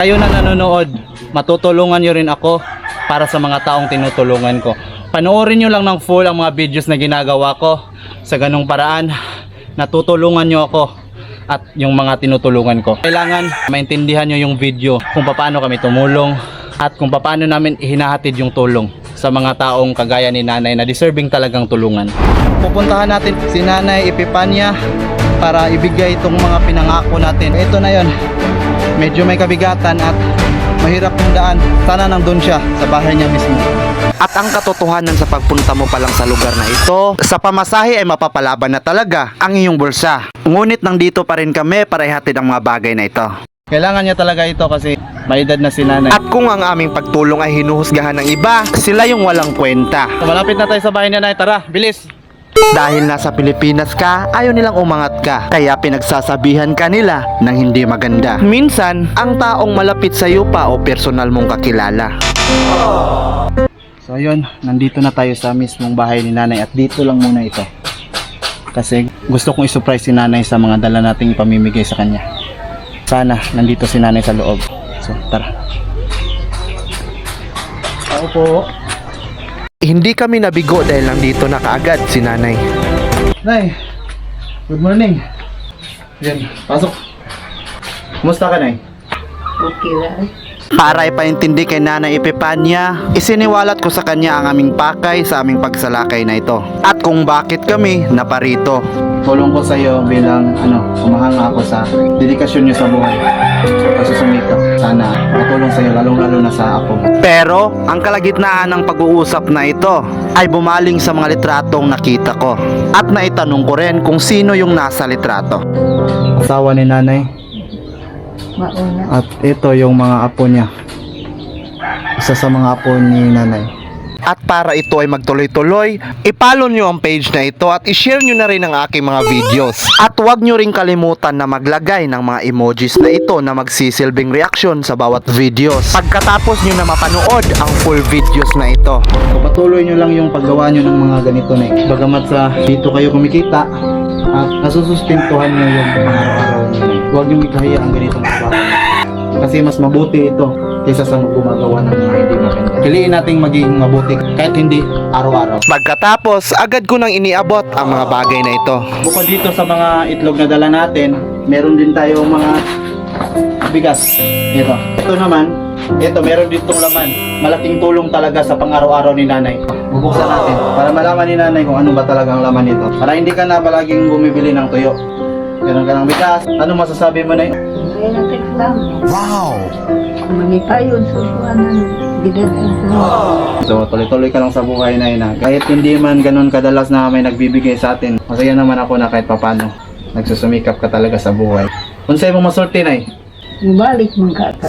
Kayo na nanonood, matutulungan nyo rin ako para sa mga taong tinutulungan ko. Panoorin nyo lang ng full ang mga videos na ginagawa ko. Sa ganung paraan, natutulungan nyo ako at yung mga tinutulungan ko. Kailangan maintindihan nyo yung video kung paano kami tumulong at kung paano namin hinahatid yung tulong sa mga taong kagaya ni Nanay na deserving talagang tulungan. Pupuntahan natin si Nanay Epifania para ibigay itong mga pinangako natin. Ito na yon. Medyo may kabigatan at mahirap yung daan. Sana nandun siya sa bahay niya mismo. At ang katotohanan sa pagpunta mo pa lang sa lugar na ito, sa pamasahe ay mapapalaban na talaga ang iyong bulsa. Ngunit nandito pa rin kami para ihatid ang mga bagay na ito. Kailangan niya talaga ito kasi may edad na si Nanay. At kung ang aming pagtulong ay hinuhusgahan ng iba, sila yung walang kwenta. Malapit na tayo sa bahay ni Nanay. Tara, bilis! Dahil nasa Pilipinas ka, ayaw nilang umangat ka. Kaya pinagsasabihan ka nila ng hindi maganda. Minsan, ang taong malapit sa iyo pa o personal mong kakilala. So ayun, nandito na tayo sa mismong bahay ni Nanay at dito lang muna ito. Kasi gusto kong i-surprise si Nanay sa mga dala nating ipamimigay sa kanya. Sana nandito si Nanay sa loob. So tara. Tao po. Hindi kami nabigo dahil nandito na kaagad si Nanay. Nay, good morning. Yan, pasok. Kumusta ka, Nay? Okay lang. Para ipaintindi kay Nanay Epifania, isiniwalat ko sa kanya ang aming pakay sa aming pagsalakay na ito. At kung bakit kami naparito. Tulong ko sa iyo bilang umahanga ako sa dedikasyon niyo sa buhay. Pagsusumikap. Sana matulong sa iyo lalong-lalo na sa ako. Pero, ang kalagitnaan ng pag-uusap na ito ay bumaling sa mga litratong nakita ko. At naitanong ko rin kung sino yung nasa litrato. Asawa ni Nanay. Mauna. At ito yung mga apo niya. Isa sa mga apo ni Nanay. At para ito ay magtuloy-tuloy, ipollow nyo ang page na ito at ishare nyo na rin ang aking mga videos. At huwag nyo rin kalimutan na maglagay ng mga emojis na ito na magsisilbing reaction sa bawat videos. Pagkatapos nyo na mapanood ang full videos na ito. So, patuloy nyo lang yung paggawa nyo ng mga ganito na bagamat sa dito kayo kumikita at nasusustintuhan nyo yung araw-araw nyo. Huwag nyo ikahiya ang ganitong trabaho. Kasi mas mabuti ito kaysa sa gumagawa ng mga hindi maganda. Piliin nating maging mabuti kahit hindi araw-araw. Pagkatapos, agad ko nang iniabot ang mga bagay na ito. Bukod dito sa mga itlog na dala natin, meron din tayong mga bigas. Ito naman, meron ditong laman. Malaking tulong talaga sa pang-araw-araw ni Nanay. Bubuksan natin para malaman ni Nanay kung ano ba talagang laman nito. Para hindi ka na palaging bumibili ng tuyo. Meron ka ng bigas. Ano masasabi mo, Nay? May natiklam. Wow! Manipayod sa buwanan. Bigadan. So tuloy-tuloy ka lang sa buhay na yun. Kahit hindi man ganun kadalas na may nagbibigay sa atin, masaya naman ako na kahit papano nagsusumikap ka talaga sa buhay. Kung sa'yo mo masulti, Nay? Ibalik mong kata.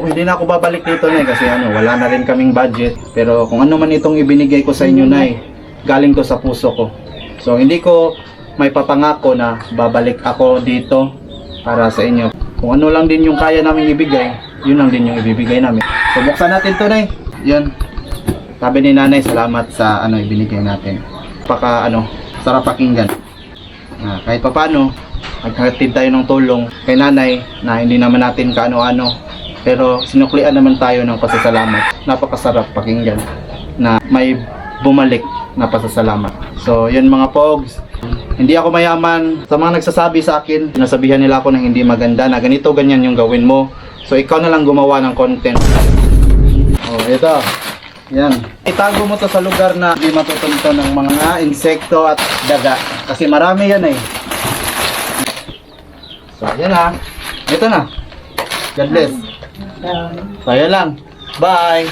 Hindi na ako babalik dito, Nay, kasi wala na rin kaming budget. Pero kung ano man itong ibinigay ko sa inyo, Nay, galing to sa puso ko. So hindi ko may papangako na babalik ako dito para sa inyo. Kung ano lang din yung kaya namin ibigay, yun lang din yung ibibigay namin. So buksan natin to, Nay. Yun. Sabi ni Nanay, salamat sa ibinigay natin. Sarap pakinggan. Kahit papano, maghatid tayo ng tulong kay Nanay na hindi naman natin kaano-ano. Pero sinuklian naman tayo ng pasasalamat. Napakasarap pakinggan na may bumalik na pasasalamat. So yun mga pogs. Hindi ako mayaman. Sa mga nagsasabi sa akin, sinasabihan nila ako na hindi maganda, na ganito, ganyan yung gawin mo. So ikaw na lang gumawa ng content. Oh, ito. Yan. Itago mo to sa lugar na hindi matutunto ng mga insekto at daga. Kasi marami yan eh. So yan ha. Ito na. God bless. So yan lang. Bye!